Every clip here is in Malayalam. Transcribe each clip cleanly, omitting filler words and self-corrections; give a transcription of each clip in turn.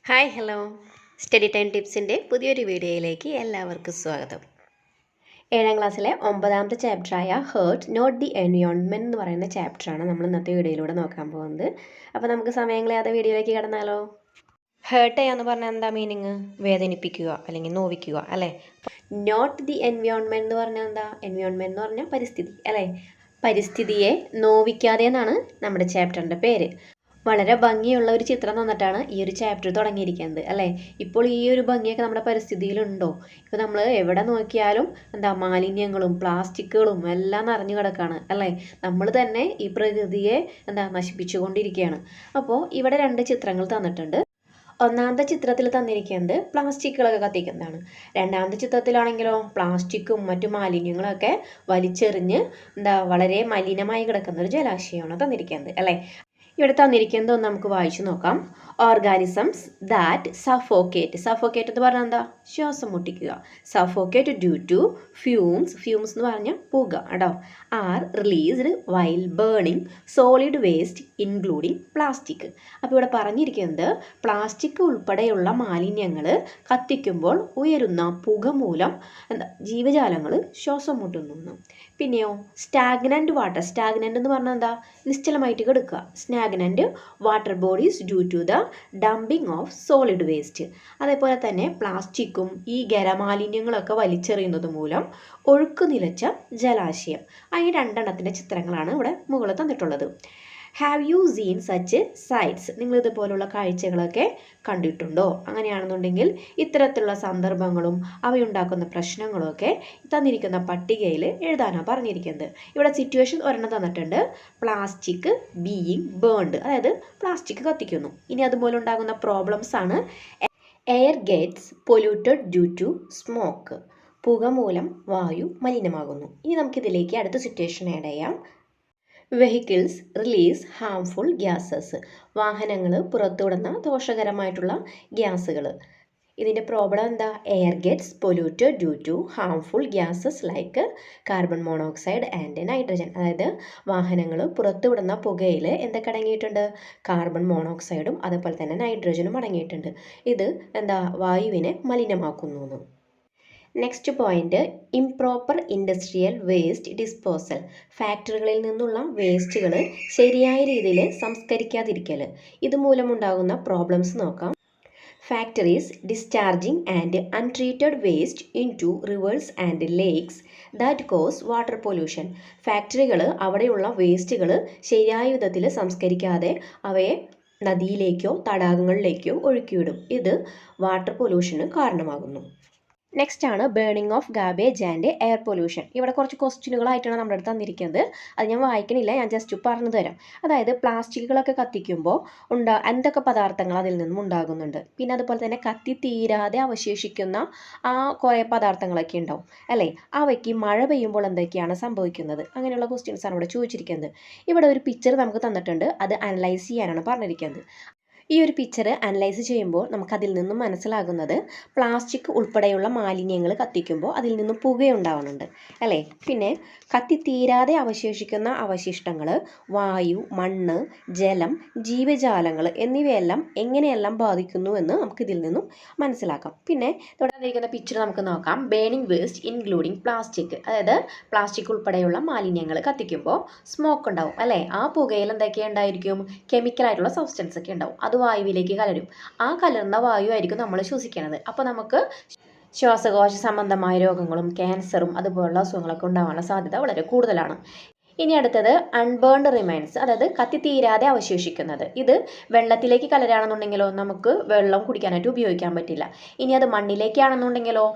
ഹായ് ഹലോ സ്റ്റഡി ടൈം ടിപ്സിൻ്റെ പുതിയൊരു വീഡിയോയിലേക്ക് എല്ലാവർക്കും സ്വാഗതം. 7ാം ക്ലാസ്സിലെ 9ാമത്തെ ചാപ്റ്ററായ ഹേർട്ട് നോട്ട് ദി എൻവയോൺമെൻറ്റ് എന്ന് പറയുന്ന ചാപ്റ്ററാണ് നമ്മൾ ഇന്നത്തെ വീഡിയോയിലൂടെ നോക്കാൻ പോകുന്നത്. അപ്പോൾ നമുക്ക് സമയം കളയാതെ വീഡിയോയിലേക്ക് കടന്നാലോ. ഹേർട്ട് ചെയ്യാന്ന് പറഞ്ഞാൽ എന്താ മീനിങ്? വേദനിപ്പിക്കുക അല്ലെങ്കിൽ നോവിക്കുക അല്ലേ. നോട്ട് ദി എൻവയോൺമെൻറ്റ് എന്ന് പറഞ്ഞാൽ എന്താ? എൻവയോൺമെൻറ്റ് എന്ന് പറഞ്ഞാൽ പരിസ്ഥിതി അല്ലേ. പരിസ്ഥിതിയെ നോവിക്കാതെ എന്നാണ് നമ്മുടെ ചാപ്റ്ററിൻ്റെ പേര്. വളരെ ഭംഗിയുള്ള ഒരു ചിത്രം തന്നിട്ടാണ് ഈ ഒരു ചാപ്റ്റർ തുടങ്ങിയിരിക്കുന്നത് അല്ലേ. ഇപ്പോൾ ഈ ഒരു ഭംഗിയൊക്കെ നമ്മുടെ പരിസ്ഥിതിയിലുണ്ടോ? ഇപ്പോൾ നമ്മൾ എവിടെ നോക്കിയാലും മാലിന്യങ്ങളും പ്ലാസ്റ്റിക്കുകളും എല്ലാം നിറഞ്ഞു കിടക്കാണ് അല്ലേ. നമ്മൾ തന്നെ ഈ പ്രകൃതിയെ നശിപ്പിച്ചുകൊണ്ടിരിക്കുകയാണ്. അപ്പോൾ ഇവിടെ 2 ചിത്രങ്ങൾ തന്നിട്ടുണ്ട്. ഒന്നാമത്തെ ചിത്രത്തിൽ തന്നിരിക്കുന്നത് പ്ലാസ്റ്റിക്കുകളൊക്കെ കത്തിക്കുന്നതാണ്. രണ്ടാമത്തെ ചിത്രത്തിലാണെങ്കിലോ പ്ലാസ്റ്റിക്കും മറ്റു മാലിന്യങ്ങളൊക്കെ വലിച്ചെറിഞ്ഞ് വളരെ മലിനമായി കിടക്കുന്ന ഒരു ജലാശയമാണ് തന്നിരിക്കുന്നത് അല്ലേ. ഇവിടെ തന്നിരിക്കുന്നത് നമുക്ക് വായിച്ചു നോക്കാം. Organisms that suffocate. സഫോക്കേറ്റ് എന്ന് പറഞ്ഞാൽ എന്താ? ശ്വാസം മുട്ടിക്കുക. Suffocate due to fumes. Fumes എന്ന് പറഞ്ഞാൽ പുക കേട്ടോ. R released while burning solid waste including plastic. അപ്പോൾ ഇവിടെ പറഞ്ഞിരിക്കുന്നത് പ്ലാസ്റ്റിക് ഉൾപ്പെടെയുള്ള മാലിന്യങ്ങൾ കത്തിക്കുമ്പോൾ ഉയരുന്ന പുക മൂലം ജീവജാലങ്ങൾ ശ്വാസം മുട്ടുന്നു. പിന്നെയോ സ്റ്റാഗ്നന്റ് വാട്ടർ. സ്റ്റാഗ്നന്റ് എന്ന് പറഞ്ഞാൽ എന്താ? നിശ്ചലമായിട്ട് കിടക്കുക. Stagnant water bodies due to the dumping of solid waste. അതേപോലെ തന്നെ പ്ലാസ്റ്റിക്കും ഈ ഖരമാലിന്യങ്ങളൊക്കെ വലിച്ചെറിയുന്നത് മൂലം ഒഴുക്ക് നിലച്ച ജലാശയം. ഈ 2 എണ്ണത്തിൻ്റെ ചിത്രങ്ങളാണ് ഇവിടെ മുകളിൽ തന്നിട്ടുള്ളത്. Have you seen such sites? നിങ്ങൾ ഇതുപോലുള്ള കാഴ്ചകളൊക്കെ കണ്ടിട്ടുണ്ടോ? അങ്ങനെയാണെന്നുണ്ടെങ്കിൽ ഇത്തരത്തിലുള്ള സന്ദർഭങ്ങളും അവയുണ്ടാക്കുന്ന പ്രശ്നങ്ങളും ഒക്കെ തന്നിരിക്കുന്ന പട്ടികയിൽ എഴുതാനാണ് പറഞ്ഞിരിക്കുന്നത്. ഇവിടെ സിറ്റുവേഷൻ ഒരെണ്ണം തന്നിട്ടുണ്ട്. പ്ലാസ്റ്റിക് ബീയിങ് ബേൺഡ്, അതായത് പ്ലാസ്റ്റിക് കത്തിക്കുന്നു. ഇനി അതുപോലെ ഉണ്ടാകുന്ന പ്രോബ്ലംസ് ആണ്. Air gets polluted due to smoke. പുക മൂലം വായു മലിനമാകുന്നു. ഇനി നമുക്കിതിലേക്ക് അടുത്ത സിറ്റുവേഷൻ ആഡ് ചെയ്യാം. Vehicles release harmful gases. വാഹനങ്ങൾ പുറത്തുവിടുന്ന ദോഷകരമായിട്ടുള്ള ഗ്യാസുകൾ. ഇതിൻ്റെ പ്രോബ്ലം എന്താ? Air gets polluted due to harmful gases like carbon monoxide and nitrogen. അതായത് വാഹനങ്ങൾ പുറത്തുവിടുന്ന പുകയിൽ എന്തൊക്കെ അടങ്ങിയിട്ടുണ്ട്? കാർബൺ മോണോക്സൈഡും അതുപോലെ തന്നെ നൈട്രജനും അടങ്ങിയിട്ടുണ്ട്. ഇത് വായുവിനെ മലിനമാക്കുന്നു. Next point, improper industrial waste disposal. ഫാക്ടറികളിൽ നിന്നുള്ള വേസ്റ്റുകൾ ശരിയായ രീതിയിൽ സംസ്കരിക്കാതിരിക്കൽ. ഇതുമൂലമുണ്ടാകുന്ന പ്രോബ്ലംസ് നോക്കാം. Factories discharging and untreated waste into rivers and lakes that cause water pollution. ഫാക്ടറികൾ അവിടെയുള്ള വേസ്റ്റുകൾ ശരിയായ വിധത്തിൽ സംസ്കരിക്കാതെ അവയെ നദിയിലേക്കോ തടാകങ്ങളിലേക്കോ ഒഴുക്കിവിടും. ഇത് വാട്ടർ പൊല്യൂഷന് കാരണമാകുന്നു. നെക്സ്റ്റ് ആണ് burning of garbage and air pollution. ഇവിടെ കുറച്ച് ക്വസ്റ്റ്യനുകളായിട്ടാണ് നമ്മുടെ അടുത്ത് തന്നിരിക്കുന്നത്. അത് ഞാൻ വായിക്കണില്ല, ഞാൻ ജസ്റ്റ് പറഞ്ഞു തരാം. അതായത് പ്ലാസ്റ്റിക്കുകളൊക്കെ കത്തിക്കുമ്പോൾ എന്തൊക്കെ പദാർത്ഥങ്ങൾ അതിൽ നിന്നും ഉണ്ടാകുന്നുണ്ട്. പിന്നെ അതുപോലെ തന്നെ കത്തി തീരാതെ അവശേഷിക്കുന്ന കുറേ പദാർത്ഥങ്ങളൊക്കെ ഉണ്ടാവും അല്ലേ. അവയ്ക്ക് മഴ പെയ്യുമ്പോൾ എന്തൊക്കെയാണ് സംഭവിക്കുന്നത്? അങ്ങനെയുള്ള ക്വസ്റ്റ്യൻസാണ് ഇവിടെ ചോദിച്ചിരിക്കുന്നത്. ഇവിടെ ഒരു പിക്ചർ നമുക്ക് തന്നിട്ടുണ്ട്. അത് അനലൈസ് ചെയ്യാനാണ് പറഞ്ഞിരിക്കുന്നത്. ഈ ഒരു പിക്ചർ അനലൈസ് ചെയ്യുമ്പോൾ നമുക്കതിൽ നിന്നും മനസ്സിലാകുന്നത് പ്ലാസ്റ്റിക് ഉൾപ്പെടെയുള്ള മാലിന്യങ്ങൾ കത്തിക്കുമ്പോൾ അതിൽ നിന്നും പുകയുണ്ടാവുന്നുണ്ട് അല്ലേ. പിന്നെ കത്തിത്തീരാതെ അവശേഷിക്കുന്ന അവശിഷ്ടങ്ങൾ വായു, മണ്ണ്, ജലം, ജീവജാലങ്ങൾ എന്നിവയെല്ലാം എങ്ങനെയെല്ലാം ബാധിക്കുന്നു എന്ന് നമുക്കിതിൽ നിന്നും മനസ്സിലാക്കാം. പിന്നെ തുടർന്നിരിക്കുന്ന പിക്ചർ നമുക്ക് നോക്കാം. Burning waste including plastic. അതായത് പ്ലാസ്റ്റിക് ഉൾപ്പെടെയുള്ള മാലിന്യങ്ങൾ കത്തിക്കുമ്പോൾ സ്മോക്ക് ഉണ്ടാവും അല്ലേ. ആ പുകയിൽ എന്തൊക്കെ ഉണ്ടായിരിക്കും? കെമിക്കലായിട്ടുള്ള സബ്സ്റ്റൻസ് ഒക്കെ ഉണ്ടാവും. അത് വായുവിലേക്ക് കലരും. ആ കലർന്ന വായു ആയിരിക്കും നമ്മൾ ശ്വസിക്കുന്നത്. അപ്പോൾ നമുക്ക് ശ്വാസകോശ സംബന്ധമായ രോഗങ്ങളും ക്യാൻസറും അതുപോലുള്ള അസുഖങ്ങളൊക്കെ ഉണ്ടാവാനുള്ള സാധ്യത വളരെ കൂടുതലാണ്. ഇനി അടുത്തത് അൺബേൺഡ് റിമൈൻസ്, അതായത് കത്തിത്തീരാതെ അവശേഷിക്കുന്നത്. ഇത് വെള്ളത്തിലേക്ക് കലരാണെന്നുണ്ടെങ്കിലോ നമുക്ക് വെള്ളം കുടിക്കാനായിട്ട് ഉപയോഗിക്കാൻ പറ്റില്ല. ഇനി അത് മണ്ണിലേക്കാണെന്നുണ്ടെങ്കിലോ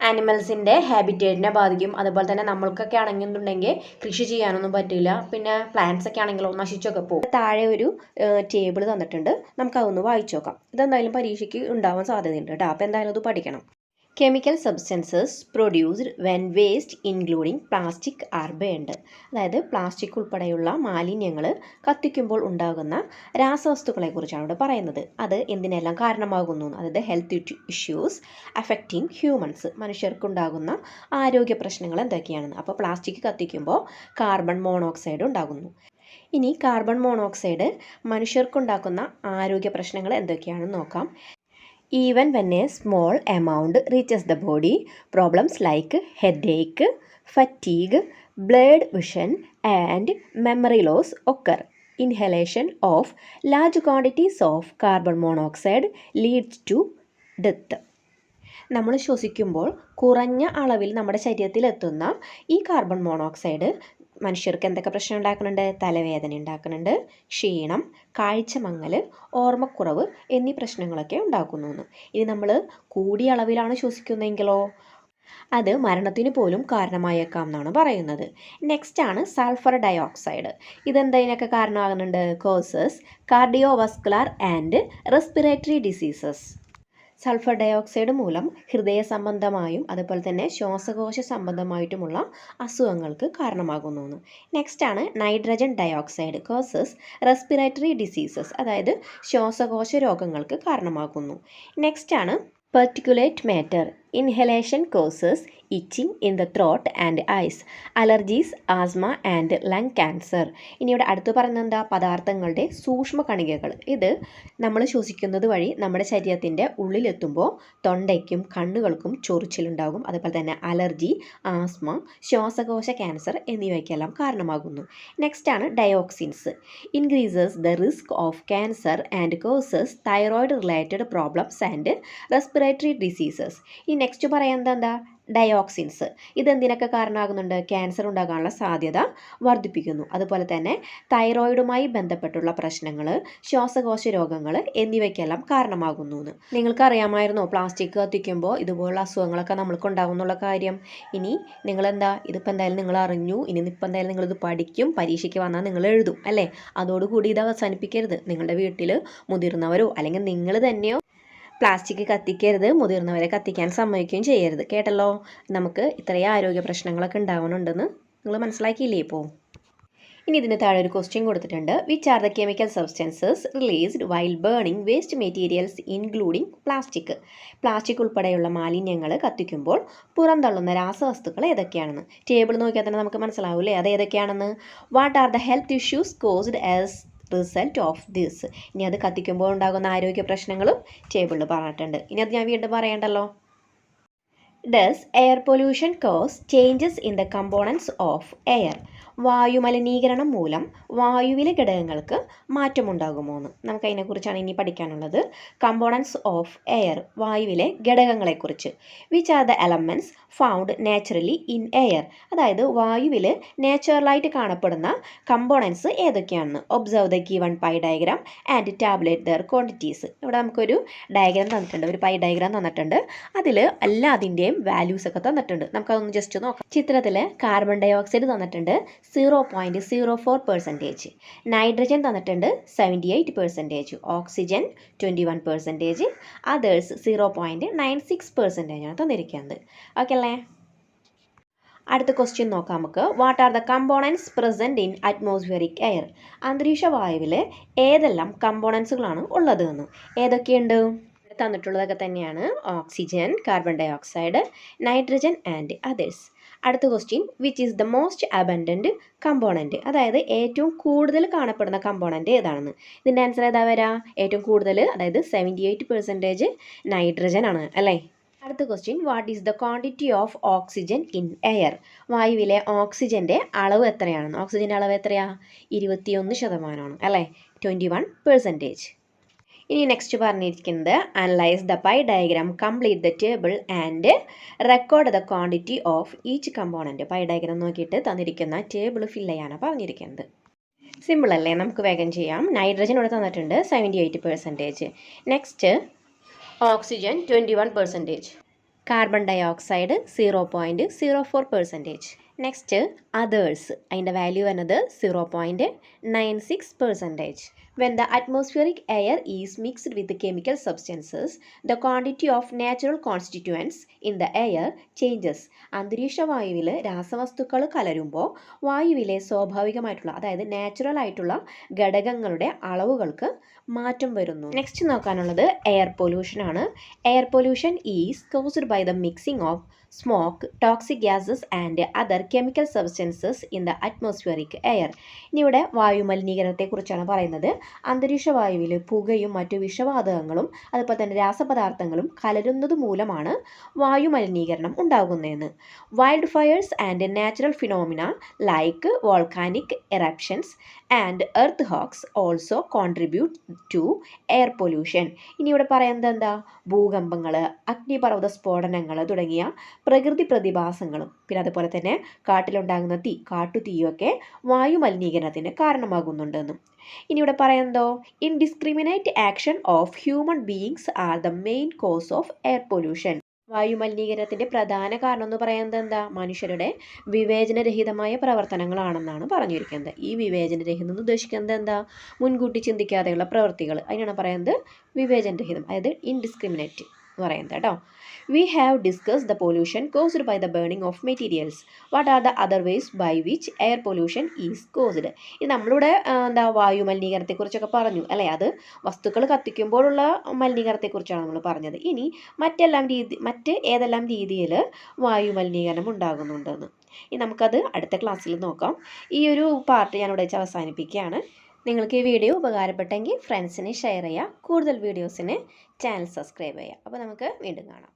ആനിമൽസിൻ്റെ ഹാബിറ്റേറ്റിനെ ബാധിക്കും. അതുപോലെ തന്നെ നമ്മൾക്കൊക്കെ ആണെന്നുണ്ടെങ്കിൽ കൃഷി ചെയ്യാനൊന്നും പറ്റില്ല. പിന്നെ പ്ലാന്റ്സ് ഒക്കെ ആണെങ്കിലോ നശിച്ചൊക്കെ പോകും. താഴെ ഒരു ടേബിൾ തന്നിട്ടുണ്ട്, നമുക്കതൊന്ന് വായിച്ചു നോക്കാം. ഇതെന്തായാലും പരീക്ഷയ്ക്ക് ഉണ്ടാവാൻ സാധ്യതയുണ്ട് കേട്ടോ. അപ്പോൾ എന്തായാലും അത് പഠിക്കണം. Chemical substances produced when waste including plastic are burned. അതായത് പ്ലാസ്റ്റിക് ഉൾപ്പെടെയുള്ള മാലിന്യങ്ങൾ കത്തിക്കുമ്പോൾ ഉണ്ടാകുന്ന രാസവസ്തുക്കളെ കുറിച്ചാണ് ഇവിടെ പറയുന്നത്. അത് എന്തിനെല്ലാം കാരണമാകുന്നു? അതായത് ഹെൽത്ത് ഇഷ്യൂസ് അഫക്റ്റിംഗ് ഹ്യൂമൻസ്. മനുഷ്യർക്കുണ്ടാകുന്ന ആരോഗ്യ പ്രശ്നങ്ങൾ എന്തൊക്കെയാണെന്ന്. അപ്പോൾ പ്ലാസ്റ്റിക് കത്തിക്കുമ്പോൾ കാർബൺ മോണോക്സൈഡ് ഉണ്ടാകുന്നു. ഇനി കാർബൺ മോണോക്സൈഡ് മനുഷ്യർക്കുണ്ടാക്കുന്ന ആരോഗ്യ പ്രശ്നങ്ങൾ എന്തൊക്കെയാണെന്ന് നോക്കാം. Even when a small amount reaches the body, problems like headache, fatigue, blurred vision and memory loss occur. Inhalation of large quantities of carbon monoxide leads to death. നമ്മൾ ശ്വസിക്കുമ്പോൾ കുറഞ്ഞ അളവിൽ നമ്മുടെ ശരീരത്തിൽ എത്തുന്ന ഈ കാർബൺ മോണോക്സൈഡ് മനുഷ്യർക്ക് എന്തൊക്കെ പ്രശ്നം ഉണ്ടാക്കുന്നുണ്ട്? തലവേദന ഉണ്ടാക്കുന്നുണ്ട്, ക്ഷീണം, കാഴ്ചമങ്ങൽ, ഓർമ്മക്കുറവ് എന്നീ പ്രശ്നങ്ങളൊക്കെ ഉണ്ടാക്കുന്നു. ഇനി നമ്മൾ കൂടിയ അളവിലാണ് ശ്വസിക്കുന്നതെങ്കിലോ അത് മരണത്തിന് പോലും കാരണമായേക്കാം എന്നാണ് പറയുന്നത്. നെക്സ്റ്റ് ആണ് സൾഫർ ഡയോക്സൈഡ്. ഇതെന്തിനൊക്കെ കാരണമാകുന്നുണ്ട്? Causes cardiovascular and respiratory diseases. Sulphur dioxide മൂലം ഹൃദയ സംബന്ധമായും അതുപോലെ തന്നെ ശ്വാസകോശ സംബന്ധമായിട്ടുമുള്ള അസുഖങ്ങൾക്ക് കാരണമാകുന്നു. നെക്സ്റ്റ് ആണ് nitrogen dioxide. Causes respiratory diseases, അതായത് ശ്വാസകോശ രോഗങ്ങൾക്ക് കാരണമാകുന്നു. നെക്സ്റ്റ് ആണ് particulate matter. Inhalation causes itching in the throat and eyes, allergies, asthma and lung cancer. ഇനി ഇവിടെ അടുത്ത് പറയുന്നത് എന്താ? പദാർത്ഥങ്ങളുടെ സൂക്ഷ്മ കണികകൾ. ഇത് നമ്മൾ ശ്വസിക്കുന്നത് വഴി നമ്മുടെ ശരീരത്തിൻ്റെ ഉള്ളിലെത്തുമ്പോൾ തൊണ്ടയ്ക്കും കണ്ണുകൾക്കും ചൊറിച്ചിലുണ്ടാകും. അതുപോലെ തന്നെ അലർജി, ആസ്മ, ശ്വാസകോശ ക്യാൻസർ എന്നിവയ്ക്കെല്ലാം കാരണമാകുന്നു. നെക്സ്റ്റ് ആണ് dioxins. Increases the risk of cancer and causes thyroid related problems and respiratory diseases. ഈ നെക്സ്റ്റ് പറയുന്നത് എന്താ? ഡയോക്സിൻസ്. ഇതെന്തിനൊക്കെ കാരണമാകുന്നുണ്ട്? ക്യാൻസർ ഉണ്ടാകാനുള്ള സാധ്യത വർദ്ധിപ്പിക്കുന്നു. അതുപോലെ തന്നെ തൈറോയിഡുമായി ബന്ധപ്പെട്ടുള്ള പ്രശ്നങ്ങൾ, ശ്വാസകോശ രോഗങ്ങൾ എന്നിവയ്ക്കെല്ലാം കാരണമാകുന്നു. നിങ്ങൾക്ക് അറിയാമായിരുന്നോ പ്ലാസ്റ്റിക് കത്തിക്കുമ്പോൾ ഇതുപോലുള്ള അസുഖങ്ങളൊക്കെ നമ്മൾക്ക് ഉണ്ടാകുന്നുള്ള കാര്യം? ഇനി നിങ്ങളെന്താ ഇതിപ്പോൾ എന്തായാലും നിങ്ങൾ അറിഞ്ഞു. ഇനി ഇപ്പം എന്തായാലും നിങ്ങളിത് പഠിക്കും, പരീക്ഷയ്ക്ക് വന്നാൽ നിങ്ങൾ എഴുതും അല്ലേ? അതോടുകൂടി ഇത് അവസാനിപ്പിക്കരുത്. നിങ്ങളുടെ വീട്ടിൽ മുതിർന്നവരോ അല്ലെങ്കിൽ നിങ്ങൾ തന്നെയോ പ്ലാസ്റ്റിക് കത്തിക്കരുത്, മുതിർന്നവരെ കത്തിക്കാൻ സമ്മതിക്കുകയും ചെയ്യരുത്. കേട്ടല്ലോ? നമുക്ക് ഇത്രയും ആരോഗ്യ പ്രശ്നങ്ങളൊക്കെ ഉണ്ടാവുന്നുണ്ടെന്ന് നിങ്ങൾ മനസ്സിലാക്കിയില്ലേ ഇപ്പോൾ? ഇനി ഇതിന് താഴെ ഒരു ക്വസ്റ്റ്യൻ കൊടുത്തിട്ടുണ്ട്. Which are the chemical substances released while burning waste materials including plastic. Plastic ഉൾപ്പെടെയുള്ള മാലിന്യങ്ങൾ കത്തിക്കുമ്പോൾ പുറന്തള്ളുന്ന രാസവസ്തുക്കൾ ഏതൊക്കെയാണെന്ന് ടേബിൾ നോക്കിയാൽ തന്നെ നമുക്ക് മനസ്സിലാവില്ലേ അത് ഏതൊക്കെയാണെന്ന്. What are the health issues caused as result of this. ഇനി അത് കത്തിക്കുമ്പോൾ ഉണ്ടാകുന്ന ആരോഗ്യ പ്രശ്നങ്ങളും ടേബിളിൽ പറഞ്ഞിട്ടുണ്ട്. ഇനി അത് ഞാൻ വീണ്ടും പറയണ്ടല്ലോ. Does air pollution cause changes in the components of air. വായുമലിനീകരണം മൂലം വായുവിലെ ഘടകങ്ങൾക്ക് മാറ്റമുണ്ടാകുമോ എന്ന് നമുക്ക് അതിനെക്കുറിച്ചാണ് ഇനി പഠിക്കാനുള്ളത്. കമ്പോണൻസ് ഓഫ് എയർ, വായുവിലെ ഘടകങ്ങളെക്കുറിച്ച്. Which are the elements found naturally in air. അതായത് വായുവിൽ നാച്ചുറലായിട്ട് കാണപ്പെടുന്ന കമ്പോണൻസ് ഏതൊക്കെയാണെന്ന്. Observe the given pi diagram and tablet there quantities. ഇവിടെ നമുക്കൊരു ഡയഗ്രാം തന്നിട്ടുണ്ട്, ഒരു പൈ ഡയഗ്രാം തന്നിട്ടുണ്ട്. അതിൽ എല്ലാതിൻ്റെയും വാല്യൂസ് ഒക്കെ തന്നിട്ടുണ്ട്. നമുക്കതൊന്ന് ജസ്റ്റ് നോക്കാം. ചിത്രത്തിൽ കാർബൺ ഡൈ ഓക്സൈഡ് തന്നിട്ടുണ്ട് 0.04%, നൈട്രജൻ തന്നിട്ടുണ്ട് 78%, ഓക്സിജൻ 21%, അതേഴ്സ് 0.96% ആണ് തന്നിരിക്കുന്നത്. ഓക്കെ അല്ലേ? അടുത്ത ക്വസ്റ്റ്യൻ നോക്കാം നമുക്ക്. What are the components present in atmospheric air. അന്തരീക്ഷ വായുവിൽ ഏതെല്ലാം കമ്പോണൻസുകളാണ് ഉള്ളത് എന്ന്. ഏതൊക്കെയുണ്ട്? തന്നിട്ടുള്ളതൊക്കെ തന്നെയാണ്. Oxygen, carbon dioxide, nitrogen and others. അടുത്ത question. Which is the most abundant component. അതായത് ഏറ്റവും കൂടുതൽ കാണപ്പെടുന്ന കമ്പോണൻറ്റ് ഏതാണെന്ന്. ഇതിൻ്റെ ആൻസർ ഏതാ വരാ? ഏറ്റവും കൂടുതൽ, അതായത് 78% നൈട്രജൻ ആണ് അല്ലേ? അടുത്ത question. What is the quantity of oxygen in air. വായുവിലെ ഓക്സിജൻ്റെ അളവ് എത്രയാണെന്ന്. ഓക്സിജൻ്റെ അളവ് എത്രയാ? 21% അല്ലേ? 21%. ഇനി നെക്സ്റ്റ് പറഞ്ഞിരിക്കുന്നത് analyse the pi diagram, complete the table and record the quantity of each component. Pi diagram നോക്കിയിട്ട് തന്നിരിക്കുന്ന ടേബിൾ ഫില്ല് ചെയ്യാനാണ് പറഞ്ഞിരിക്കുന്നത്. സിമ്പിൾ അല്ലേ? നമുക്ക് വേഗം ചെയ്യാം. നൈട്രജൻ ഇവിടെ തന്നിട്ടുണ്ട് 78%. Next oxygen 21%. Carbon dioxide 0.04%. Next others, അതിൻ്റെ വാല്യൂ വരുന്നത് 0.96%. When the atmospheric air is mixed with the chemical substances, the quantity of natural constituents in the air changes. അന്തരീക്ഷ വായുവിൽ രാസവസ്തുക്കൾ കലരുമ്പോൾ വായുവിലെ സ്വാഭാവികമായിട്ടുള്ള, അതായത് നാച്ചുറൽ ആയിട്ടുള്ള ഘടകങ്ങളുടെ അളവുകൾക്ക് മാറ്റം വരുന്നു. നെക്സ്റ്റ് നോക്കാനുള്ളത് എയർ പൊല്യൂഷൻ ആണ്. Air pollution is caused by the mixing of smoke, toxic gases and other chemical substances substances in the atmospheric air. ഇനി ഇവിടെ വായുമലിനീകരണത്തെക്കുറിച്ചാണ് പറയുന്നത്. അന്തരീക്ഷ വായുവിൽ പുകയും മറ്റു വിഷവാതകങ്ങളും അതുപോലെ തന്നെ രാസപദാർത്ഥങ്ങളും കലരുന്നത് മൂലമാണ് വായുമലിനീകരണം ഉണ്ടാകുന്നതെന്ന്. Wild fires and natural phenomena like volcanic eruptions and earthquakes also contribute to air pollution. ഇനി ഇവിടെ പറയുന്നത് എന്താ? ഭൂകമ്പങ്ങൾ, അഗ്നിപർവ്വത സ്ഫോടനങ്ങൾ തുടങ്ങിയ പ്രകൃതി പ്രതിഭാസങ്ങളും പിന്നെ അതുപോലെ തന്നെ കാട്ടിലുണ്ടാകുന്ന കാട്ടുതീയൊക്കെ വായുമലിനീകരണത്തിന് കാരണമാകുന്നുണ്ടെന്നും. ഇനി ഇവിടെ പറയുന്നതോ indiscriminate action of human beings are the main cause of air pollution. വായുമലിനീകരണത്തിൻ്റെ പ്രധാന കാരണം എന്ന് പറയുന്നത് എന്താ? മനുഷ്യരുടെ വിവേചനരഹിതമായ പ്രവർത്തനങ്ങളാണെന്നാണ് പറഞ്ഞിരിക്കുന്നത്. ഈ വിവേചനരഹിതം എന്ന് ഉദ്ദേശിക്കുന്നത് എന്താ? മുൻകൂട്ടി ചിന്തിക്കാതെയുള്ള പ്രവൃത്തികൾ. അതിനാണ് പറയുന്നത് വിവേചനരഹിതം, അതായത് ഇൻഡിസ്ക്രിമിനേറ്റ് എന്ന് പറയുന്നത് കേട്ടോ. We have discuss the pollution caused by the burning of materials. What are the other ways by which air pollution is caused. ഇത് നമ്മളിവിടെ വായു മലിനീകരണത്തെക്കുറിച്ചൊക്കെ പറഞ്ഞു അല്ലേ? അത് വസ്തുക്കൾ കത്തിക്കുമ്പോഴുള്ള മലിനീകരണത്തെക്കുറിച്ചാണ് നമ്മൾ പറഞ്ഞത്. ഇനി മറ്റ് ഏതെല്ലാം രീതിയിൽ വായു മലിനീകരണം ഉണ്ടാകുന്നുണ്ടെന്ന് ഇനി നമുക്കത് അടുത്ത ക്ലാസ്സിൽ നോക്കാം. ഈ ഒരു പാർട്ട് ഞാനിവിടെ വെച്ച് അവസാനിപ്പിക്കുകയാണ്. നിങ്ങൾക്ക് ഈ വീഡിയോ ഉപകാരപ്പെട്ടെങ്കിൽ ഫ്രണ്ട്സിന് ഷെയർ ചെയ്യുക. കൂടുതൽ വീഡിയോസിന് ചാനൽ സബ്സ്ക്രൈബ് ചെയ്യുക. അപ്പോൾ നമുക്ക് വീണ്ടും കാണാം.